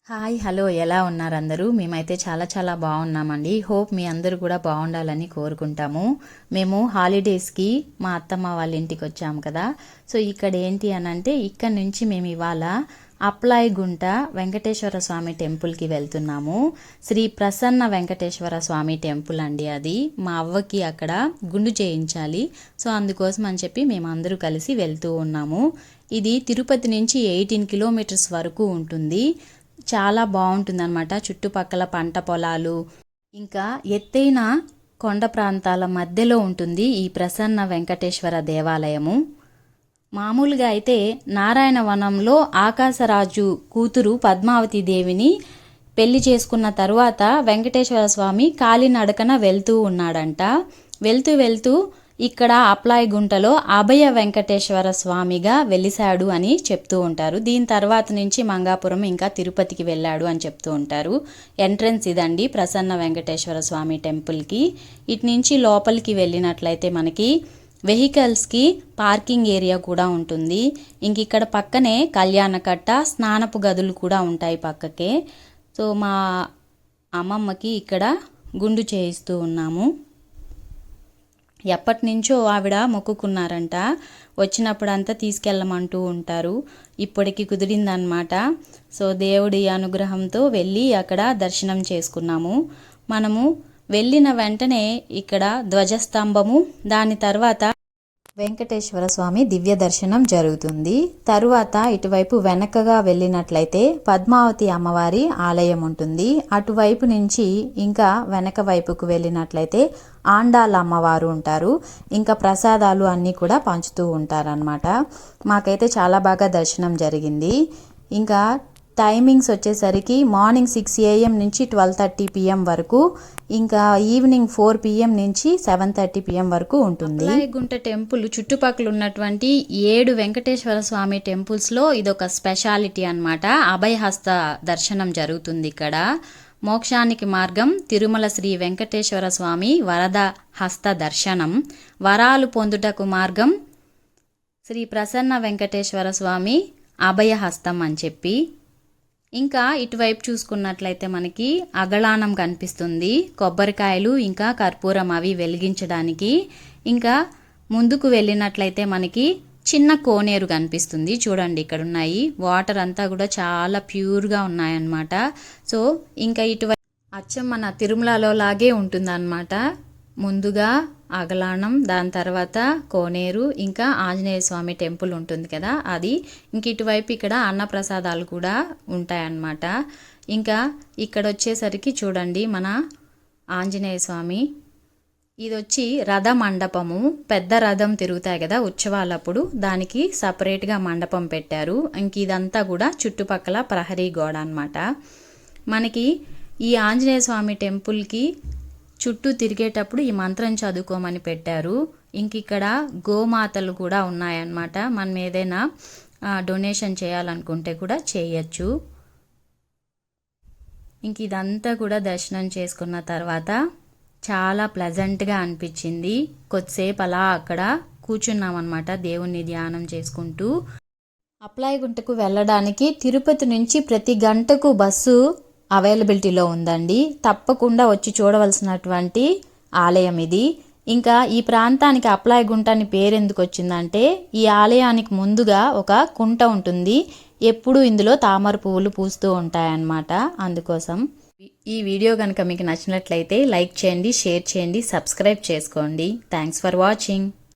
Hi hello ఎలా ఉన్నారు అందరూ? మేమైతే చాలా బాగున్నామండి. హోప్ మీ అందరూ కూడా బాగుండాలని కోరుకుంటాము. మేము హాలిడేస్కి మా అత్తమ్మ వాళ్ళ ఇంటికి వచ్చాము కదా. సో ఇక్కడ ఏంటి అని అంటే ఇక్కడ నుంచి మేము ఇవాళ అప్లాయిగుంట వెంకటేశ్వర స్వామి టెంపుల్కి వెళ్తున్నాము. శ్రీ ప్రసన్న వెంకటేశ్వర స్వామి టెంపుల్ అండి. అది మా అవ్వకి అక్కడ గుండు చేయించాలి. సో అందుకోసం అని చెప్పి మేము అందరూ కలిసి వెళ్తూ ఉన్నాము. ఇది తిరుపతి నుంచి 18 కిలోమీటర్స్ వరకు ఉంటుంది. చాలా బాగుంటుందన్నమాట. చుట్టుపక్కల పంట పొలాలు ఇంకా ఎత్తైన కొండ ప్రాంతాల మధ్యలో ఉంటుంది ఈ ప్రసన్న వెంకటేశ్వర దేవాలయము. మామూలుగా అయితే నారాయణవనంలో ఆకాశరాజు కూతురు పద్మావతి దేవిని పెళ్లి చేసుకున్న తరువాత వెంకటేశ్వర స్వామి కాలినడకన వెళ్తూ ఉన్నాడంట. వెళ్తూ ఇక్కడ అప్లాయిగుంటలో అభయ వెంకటేశ్వర స్వామిగా వెలిశాడు అని చెప్తూ ఉంటారు. దీని తర్వాత నుంచి మంగాపురం ఇంకా తిరుపతికి వెళ్ళాడు అని చెప్తూ ఉంటారు. ఎంట్రన్స్ ఇదండి ప్రసన్న వెంకటేశ్వర స్వామి టెంపుల్కి. ఇటు నుంచి లోపలికి వెళ్ళినట్లయితే మనకి వెహికల్స్కి పార్కింగ్ ఏరియా కూడా ఉంటుంది. ఇంక ఇక్కడ పక్కనే కళ్యాణకట్ట, స్నానపు గదులు కూడా ఉంటాయి పక్కకే. సో మా అమ్మమ్మకి ఇక్కడ గుండు చేయిస్తూ ఉన్నాము. ఎప్పటి నుంచో ఆవిడ మొక్కుకున్నారంట. వచ్చినప్పుడంతా తీసుకెళ్ళమంటూ ఉంటారు. ఇప్పటికి కుదిరిందనమాట. సో దేవుడి అనుగ్రహంతో వెళ్ళి అక్కడ దర్శనం చేసుకున్నాము. మనము వెళ్ళిన వెంటనే ఇక్కడ ధ్వజస్తంభము, దాని తర్వాత వెంకటేశ్వర స్వామి దివ్య దర్శనం జరుగుతుంది. తరువాత ఇటువైపు వెనకగా వెళ్ళినట్లయితే పద్మావతి అమ్మవారి ఆలయం ఉంటుంది. అటువైపు నుంచి ఇంకా వెనక వైపుకు వెళ్ళినట్లయితే ఆండాల అమ్మవారు ఉంటారు. ఇంకా ప్రసాదాలు అన్నీ కూడా పంచుతూ ఉంటారనమాట. మాకైతే చాలా బాగా దర్శనం జరిగింది. ఇంకా టైమింగ్స్ వచ్చేసరికి మార్నింగ్ 6 AM నుంచి 12:30 PM వరకు, ఇంకా ఈవినింగ్ 4 PM నుంచి 7:30 PM వరకు ఉంటుంది. అప్లాయిగుంట టెంపుల్ చుట్టుపక్కల ఉన్నటువంటి 7 వెంకటేశ్వర స్వామి టెంపుల్స్లో ఇదొక స్పెషాలిటీ అన్నమాట. అభయహస్త దర్శనం జరుగుతుంది ఇక్కడ. మోక్షానికి మార్గం తిరుమల శ్రీ వెంకటేశ్వర స్వామి వరద హస్త దర్శనం. వరాలు పొందుటకు మార్గం శ్రీ ప్రసన్న వెంకటేశ్వర స్వామి అభయహస్తం అని చెప్పి. ఇంకా ఇటువైపు చూసుకున్నట్లయితే మనకి అగళానం కనిపిస్తుంది. కొబ్బరికాయలు ఇంకా కర్పూరం అవి వెలిగించడానికి. ఇంకా ముందుకు వెళ్ళినట్లయితే మనకి చిన్న కోనేరు కనిపిస్తుంది. చూడండి ఇక్కడ ఉన్నాయి. వాటర్ అంతా కూడా చాలా ప్యూర్గా ఉన్నాయన్నమాట. సో ఇంకా ఇటువైపు అచ్చం మన తిరుమలలో లాగే ఉంటుందన్నమాట. ముందుగా అగలానం, దాని తర్వాత కోనేరు, ఇంకా ఆంజనేయ స్వామి టెంపుల్ ఉంటుంది కదా అది. ఇంక ఇటువైపు ఇక్కడ అన్నప్రసాదాలు కూడా ఉంటాయన్నమాట. ఇంకా ఇక్కడ వచ్చేసరికి చూడండి మన ఆంజనేయ స్వామి. ఇది వచ్చి రథ మండపము. పెద్ద రథం తిరుగుతాయి కదా ఉత్సవాలప్పుడు, దానికి సపరేట్గా మండపం పెట్టారు. ఇంక ఇదంతా కూడా చుట్టుపక్కల ప్రహరీ గోడ అన్నమాట. మనకి ఈ ఆంజనేయ స్వామి టెంపుల్కి చుట్టూ తిరిగేటప్పుడు ఈ మంత్రం చదువుకోమని పెట్టారు. ఇంక ఇక్కడ గోమాతలు కూడా ఉన్నాయన్నమాట. మనం ఏదైనా డొనేషన్ చేయాలనుకుంటే కూడా చేయొచ్చు. ఇంక ఇదంతా కూడా దర్శనం చేసుకున్న తర్వాత చాలా ప్లెజెంట్గా అనిపించింది. కొద్దిసేపు అలా అక్కడ కూర్చున్నాం అనమాట దేవుణ్ణి ధ్యానం చేసుకుంటూ. అప్లాయిగుంటకు వెళ్ళడానికి తిరుపతి నుంచి ప్రతి గంటకు బస్సు అవైలబిలిటీలో ఉందండి. తప్పకుండా వచ్చి చూడవలసినటువంటి ఆలయం ఇది. ఇంకా ఈ ప్రాంతానికి అప్లాయిగుంట అని పేరెందుకు వచ్చిందంటే ఈ ఆలయానికి ముందుగా ఒక కుంట ఉంటుంది. ఎప్పుడు ఇందులో తామర పువ్వులు పూస్తూ ఉంటాయన్నమాట. అందుకోసం ఈ వీడియో కనుక మీకు నచ్చినట్లయితే లైక్ చేయండి, షేర్ చేయండి, సబ్స్క్రైబ్ చేసుకోండి. Thanks for watching.